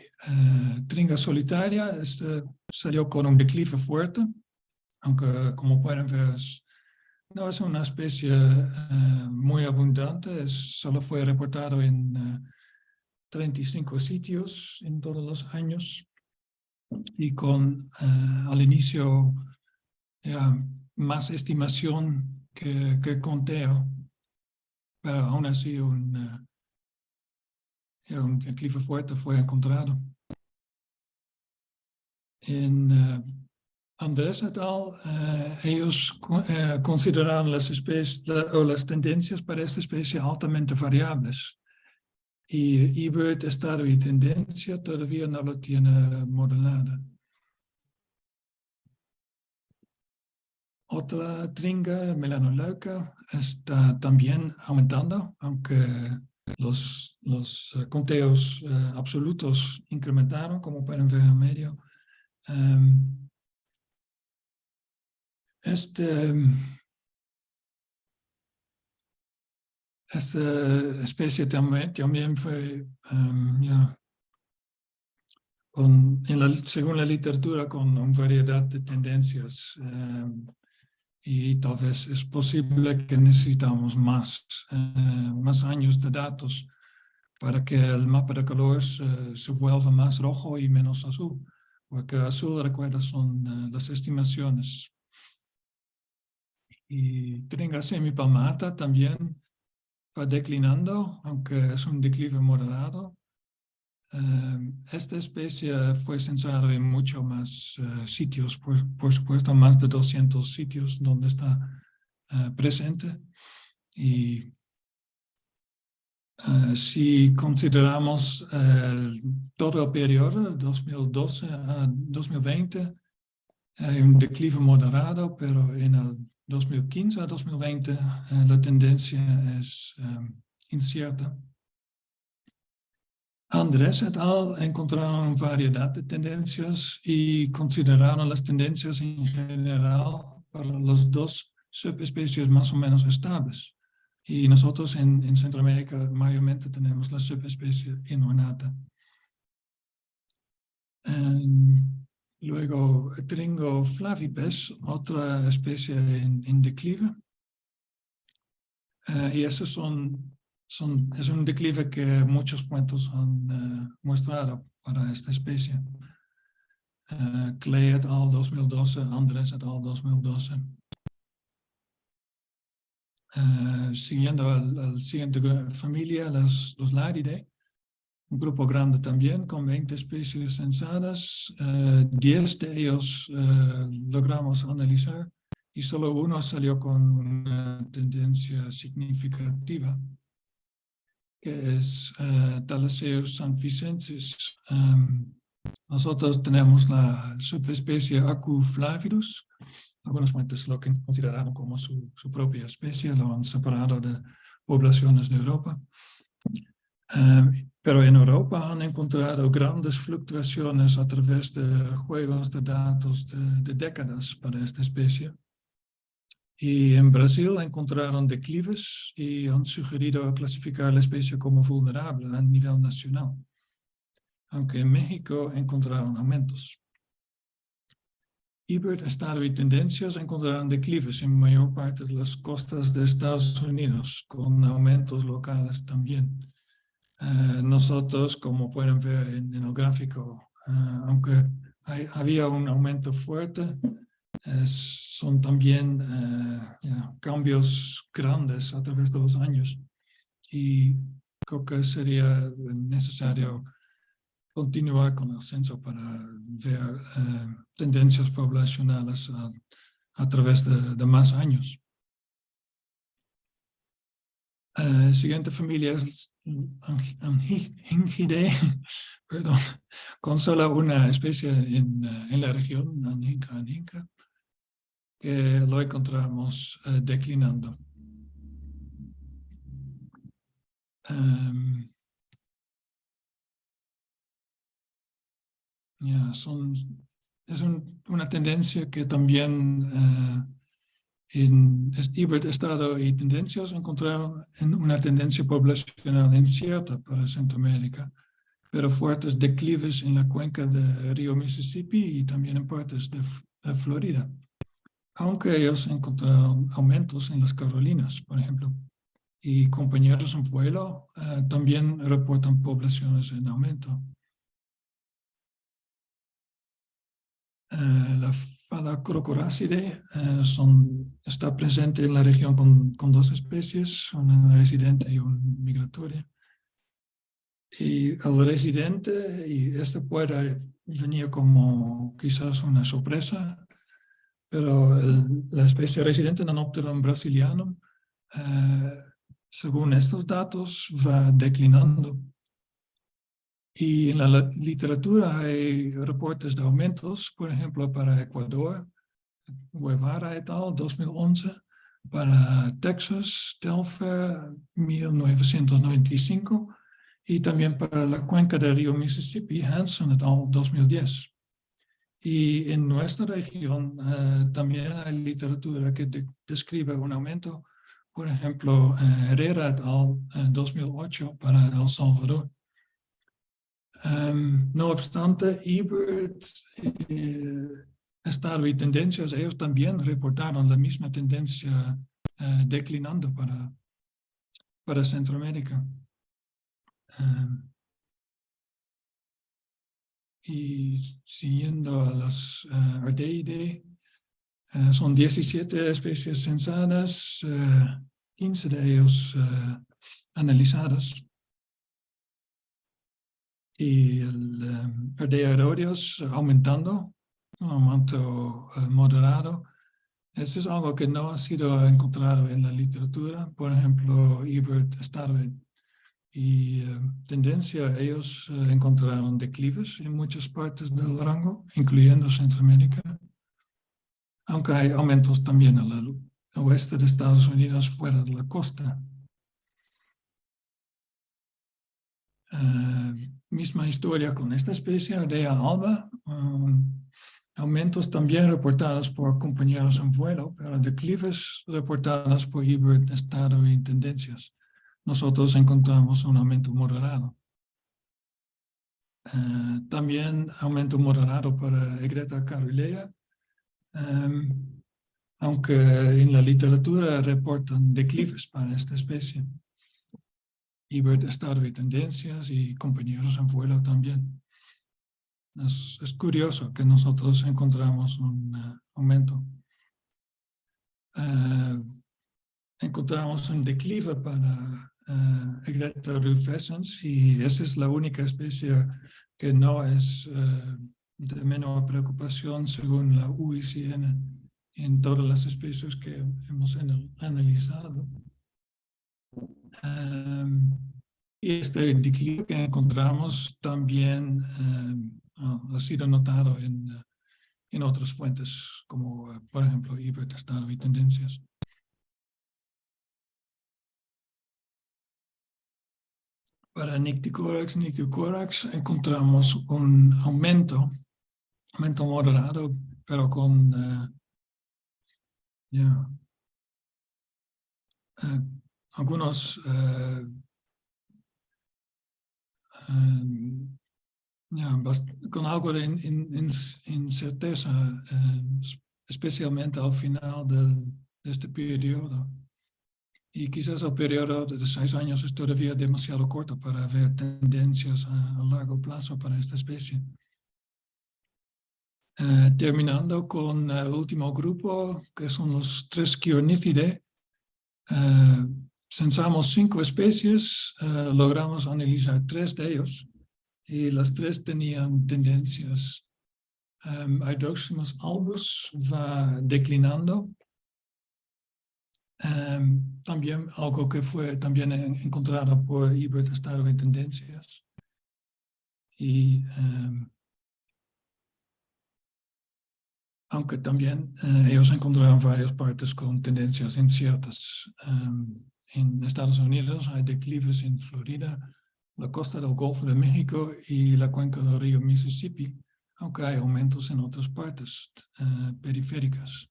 Tringa solitaria. Este salió con un declive fuerte, aunque como pueden ver no es una especie muy abundante, solo fue reportado en 35 sitios en todos los años, y con al inicio más estimación que conteo, pero aún así un declive fuerte fue encontrado. En Andrés et al, ellos consideraron las especies o las tendencias para esta especie altamente variables. Y eBird, estado y tendencia todavía no lo tiene modelada. Otra tringa, melanoleuca, está también aumentando, aunque los conteos absolutos incrementaron, como pueden ver en medio. Esta especie también fue, según la literatura, con una variedad de tendencias. Y tal vez es posible que necesitamos más años de datos para que el mapa de colores se vuelva más rojo y menos azul, porque azul, recuerda, son las estimaciones. Y Tringa semipalmata también va declinando, aunque es un declive moderado, Esta especie fue censada en muchos más sitios, por supuesto, más de 200 sitios donde está presente. Y si consideramos todo el periodo, 2012 a 2020, hay un declive moderado, pero en el 2015 a 2020 la tendencia es incierta. Andrés et al. Encontraron variedad de tendencias y consideraron las tendencias en general para las dos subespecies más o menos estables. Y nosotros en Centroamérica mayormente tenemos la subespecie inornata. Luego, Tringo flavipes, otra especie en declive. Y esos es un declive que muchas fuentes han mostrado para esta especie. Clay et al. 2012, Andrés et al. 2012. Siguiendo la siguiente familia, los Laridae, un grupo grande también con 20 especies censadas. 10 de ellos logramos analizar y solo uno salió con una tendencia significativa, que es Thalassius sanficensis. Nosotros tenemos la subespecie Acu flavidus. Algunas fuentes lo consideraron como su propia especie, lo han separado de poblaciones de Europa. Pero en Europa han encontrado grandes fluctuaciones a través de juegos de datos de décadas para esta especie. Y en Brasil encontraron declives y han sugerido clasificar la especie como vulnerable a nivel nacional. Aunque en México encontraron aumentos. Ebert, estado y tendencias encontraron declives en mayor parte de las costas de Estados Unidos, con aumentos locales también. Nosotros, como pueden ver en el gráfico, aunque había un aumento fuerte, son también cambios grandes a través de los años. Y creo que sería necesario continuar con el censo para ver tendencias poblacionales a través de más años. Siguiente familia es Anhingidae, perdón, con solo una especie en la región, Anhinca, que lo encontramos declinando. Es una tendencia que también en Ebert, estado y tendencias encontraron una tendencia poblacional incierta para Centroamérica, pero fuertes declives en la cuenca del río Mississippi y también en partes de Florida, aunque ellos encontraron aumentos en las Carolinas, por ejemplo, y compañeros en vuelo también reportan poblaciones en aumento. La Phalacrocoracidae está presente en la región con dos especies, una residente y una migratoria. Y el residente, y este puede venir como quizás una sorpresa, pero la especie residente Nanopteron brasilianum, según estos datos, va declinando. Y en la literatura hay reportes de aumentos, por ejemplo, para Ecuador, Guevara et al. 2011, para Texas, Telfair, 1995, y también para la cuenca del río Mississippi, Hanson et al. 2010. Y en nuestra región también hay literatura que describe un aumento, por ejemplo, Herrera et al. 2008 para El Salvador. No obstante, Ebert, estado y tendencias, ellos también reportaron la misma tendencia declinando para Centroamérica. Y siguiendo a las Ardeidae, son 17 especies censadas, 15 de ellos analizadas. y el Ardea aereus aumentando, un aumento moderado. Eso es algo que no ha sido encontrado en la literatura. Por ejemplo, Ebert, Starwey y Tendencia, ellos encontraron declives en muchas partes del rango, incluyendo Centroamérica, aunque hay aumentos también al oeste de Estados Unidos, fuera de la costa. Misma historia con esta especie, Ardea alba, aumentos también reportados por compañeros en vuelo, pero declives reportados por Ebert, Starwey y Tendencias. Nosotros encontramos un aumento moderado. También aumento moderado para Egretta caerulea, aunque en la literatura reportan declives para esta especie. Ebert, Starwey, Tendencias y compañeros en vuelo también. Es curioso que nosotros encontramos un aumento. Encontramos un declive para Egretta rufescens y esa es la única especie que no es de menor preocupación según la UICN en todas las especies que hemos analizado. Y este declive que encontramos también ha sido notado en otras fuentes, como por ejemplo Ebert, Starwey y Tendencias. Para Nycticorax encontramos un aumento moderado, pero con algunos con algo de incerteza, especialmente al final de este periodo. Y quizás el periodo de 6 años es todavía demasiado corto para ver tendencias a largo plazo para esta especie. Terminando con el último grupo, que son los 3 Chiornithidae. Censamos 5 especies, logramos analizar 3 de ellos, y las 3 tenían tendencias. Eudoximus albus va declinando. También algo que fue también encontrado por Ebert, Starwey en Tendencias. Y aunque también ellos encontraron varias partes con tendencias inciertas. En Estados Unidos hay declives en Florida, la costa del Golfo de México y la cuenca del río Mississippi, aunque hay aumentos en otras partes periféricas.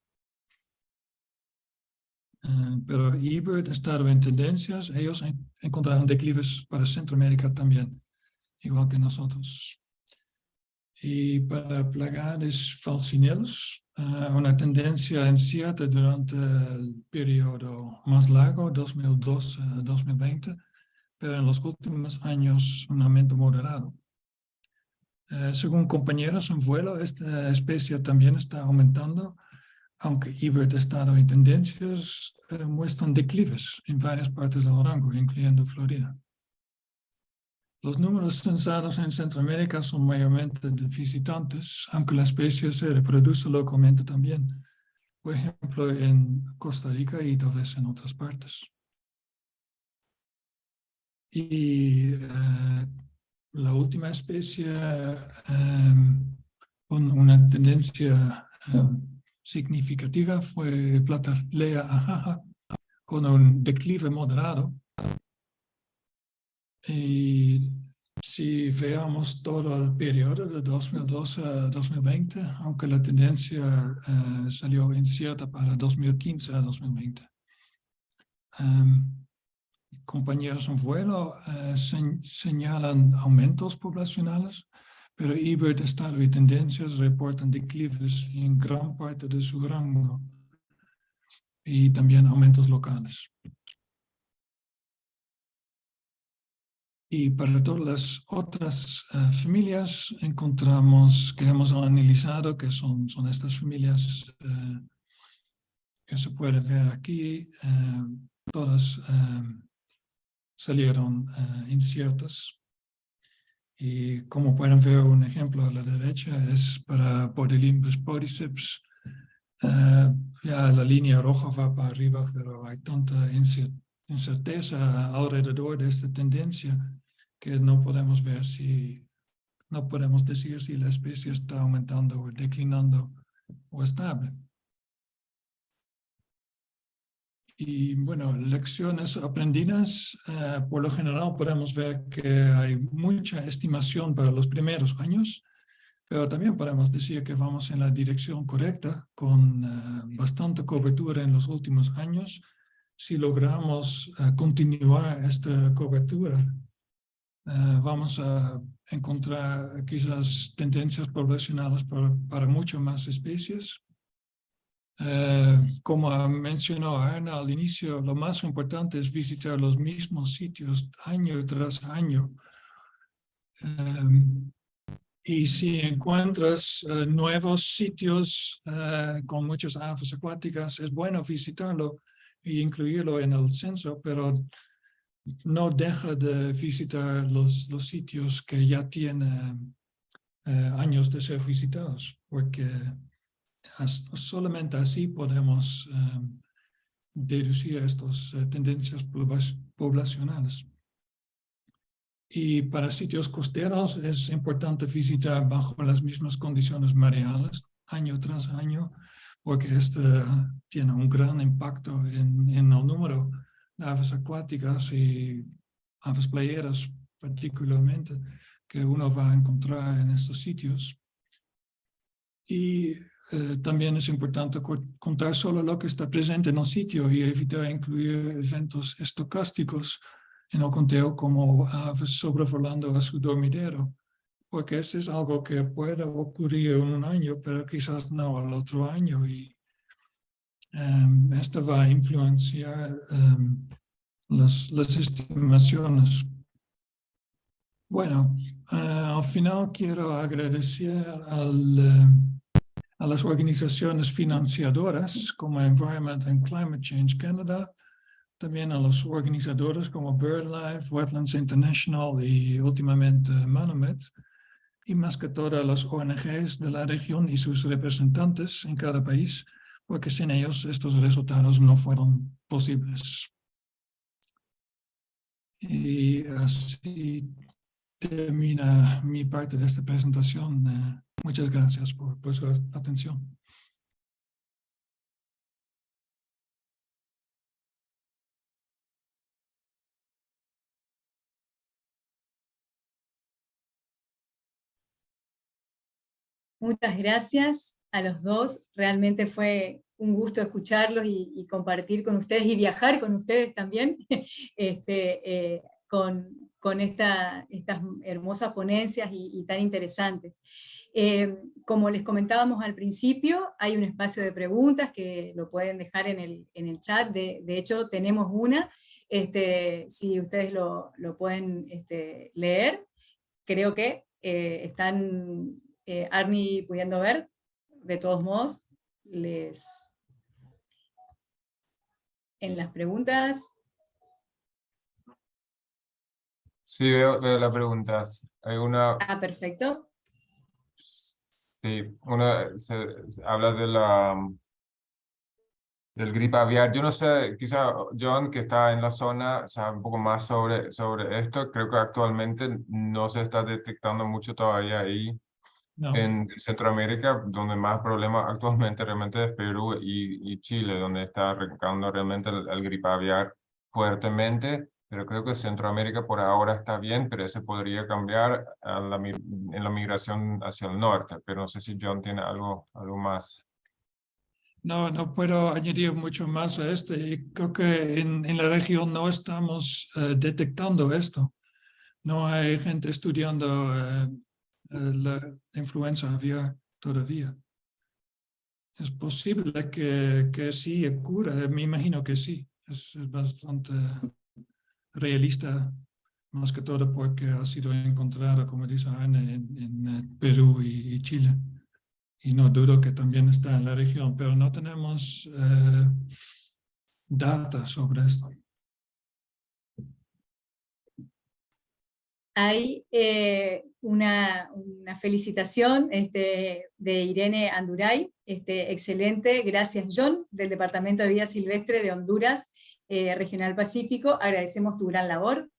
Pero Ebert, Starwey en Tendencias, ellos encontraron declives para Centroamérica también, igual que nosotros. Y para Plagades falcinelos, una tendencia incierta durante el periodo más largo, 2012-2020, pero en los últimos años un aumento moderado. Según compañeros en vuelo, esta especie también está aumentando, aunque Ebert, Starwey y Tendencias muestran declives en varias partes del rango, incluyendo Florida. Los números censados en Centroamérica son mayormente de visitantes, aunque la especie se reproduce localmente también, por ejemplo en Costa Rica y tal vez en otras partes. Y la última especie con una tendencia significativa fue Platalea ajaja, con un declive moderado. Y si veamos todo el periodo de 2012 a 2020, aunque la tendencia salió incierta para 2015 a 2020. Compañeros en vuelo señalan aumentos poblacionales, pero Ebert, Starwey y Tendencias reportan declives en gran parte de su rango y también aumentos locales. Y para todas las otras familias encontramos que hemos analizado que son estas familias que se puede ver aquí, todas salieron inciertas. Y como pueden ver, un ejemplo a la derecha es para Bodilimbus podiceps. Ya la línea roja va para arriba, pero hay tanta incerteza alrededor de esta tendencia que no podemos ver no podemos decir si la especie está aumentando o declinando o estable. Y bueno, lecciones aprendidas, por lo general podemos ver que hay mucha estimación para los primeros años, pero también podemos decir que vamos en la dirección correcta, con bastante cobertura en los últimos años. Si logramos continuar esta cobertura, vamos a encontrar quizás tendencias poblacionales para muchas más especies. Como mencionó Arna al inicio, lo más importante es visitar los mismos sitios año tras año. Y si encuentras nuevos sitios con muchas aves acuáticas, es bueno visitarlo e incluirlo en el censo, pero no deja de visitar los sitios que ya tienen años de ser visitados, porque solamente así podemos deducir estas tendencias poblacionales. Y para sitios costeros es importante visitar bajo las mismas condiciones mareales año tras año, porque esto tiene un gran impacto en el número de aves acuáticas y aves playeras particularmente que uno va a encontrar en estos sitios. Y también es importante contar solo lo que está presente en el sitio y evitar incluir eventos estocásticos en el conteo como aves sobrevolando a su dormidero, porque eso es algo que puede ocurrir en un año, pero quizás no al otro año, y esto va a influenciar las estimaciones. Bueno, al final quiero agradecer a las organizaciones financiadoras como Environment and Climate Change Canada, también a los organizadores como BirdLife, Wetlands International y últimamente Manomet, y más que todo a las ONGs de la región y sus representantes en cada país, porque sin ellos estos resultados no fueron posibles. Y así termina mi parte de esta presentación. Muchas gracias por su atención. Muchas gracias a los dos, realmente fue un gusto escucharlos y compartir con ustedes y viajar con ustedes también con estas hermosas ponencias y tan interesantes. Como les comentábamos al principio, hay un espacio de preguntas que lo pueden dejar en el chat, de hecho tenemos una, si ustedes lo pueden leer, creo que están Arni pudiendo ver, de todos modos, en las preguntas. Sí, veo las preguntas. Hay una... Ah, perfecto. Sí, se habla del gripe aviar. Yo no sé, quizá John, que está en la zona, sabe un poco más sobre esto. Creo que actualmente no se está detectando mucho todavía ahí. No. En Centroamérica, donde más problemas actualmente realmente es Perú y Chile, donde está arrancando realmente el gripe aviar fuertemente, pero creo que Centroamérica por ahora está bien, pero eso podría cambiar en la migración hacia el norte, pero no sé si John tiene algo más. No puedo añadir mucho más a esto. Y creo que en la región no estamos detectando esto. No hay gente estudiando la influenza aviar todavía. Es posible que sí ocurra, me imagino que sí. Es bastante realista, más que todo porque ha sido encontrado, como dice Ana, en Perú y Chile. Y no dudo que también está en la región, pero no tenemos data sobre esto. Hay una felicitación de Irene Anduray, excelente, gracias John, del Departamento de Vida Silvestre de Honduras, Regional Pacífico, agradecemos tu gran labor,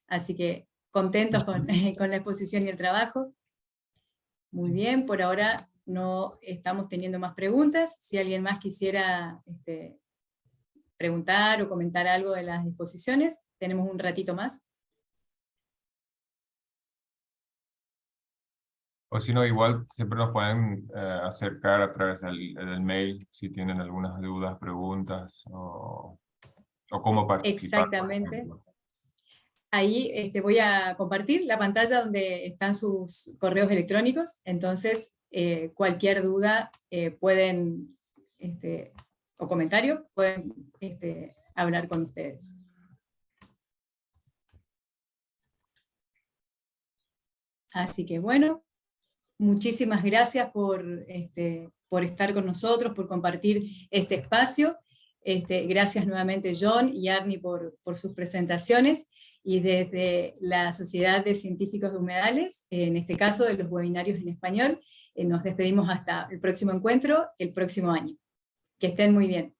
así que contentos con la exposición y el trabajo. Muy bien, por ahora no estamos teniendo más preguntas, si alguien más quisiera preguntar o comentar algo de las exposiciones, tenemos un ratito más. O si no, igual siempre nos pueden acercar a través del mail si tienen algunas dudas, preguntas o cómo participar. Exactamente. Ahí voy a compartir la pantalla donde están sus correos electrónicos, entonces cualquier duda pueden, o comentario, pueden hablar con ustedes. Así que bueno, muchísimas gracias por estar con nosotros, por compartir este espacio. Gracias nuevamente John y Arni por sus presentaciones, y desde la Sociedad de Científicos de Humedales, en este caso de los webinarios en español, nos despedimos hasta el próximo encuentro, el próximo año. Que estén muy bien.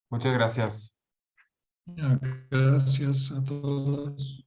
Muchas gracias. Gracias a todos.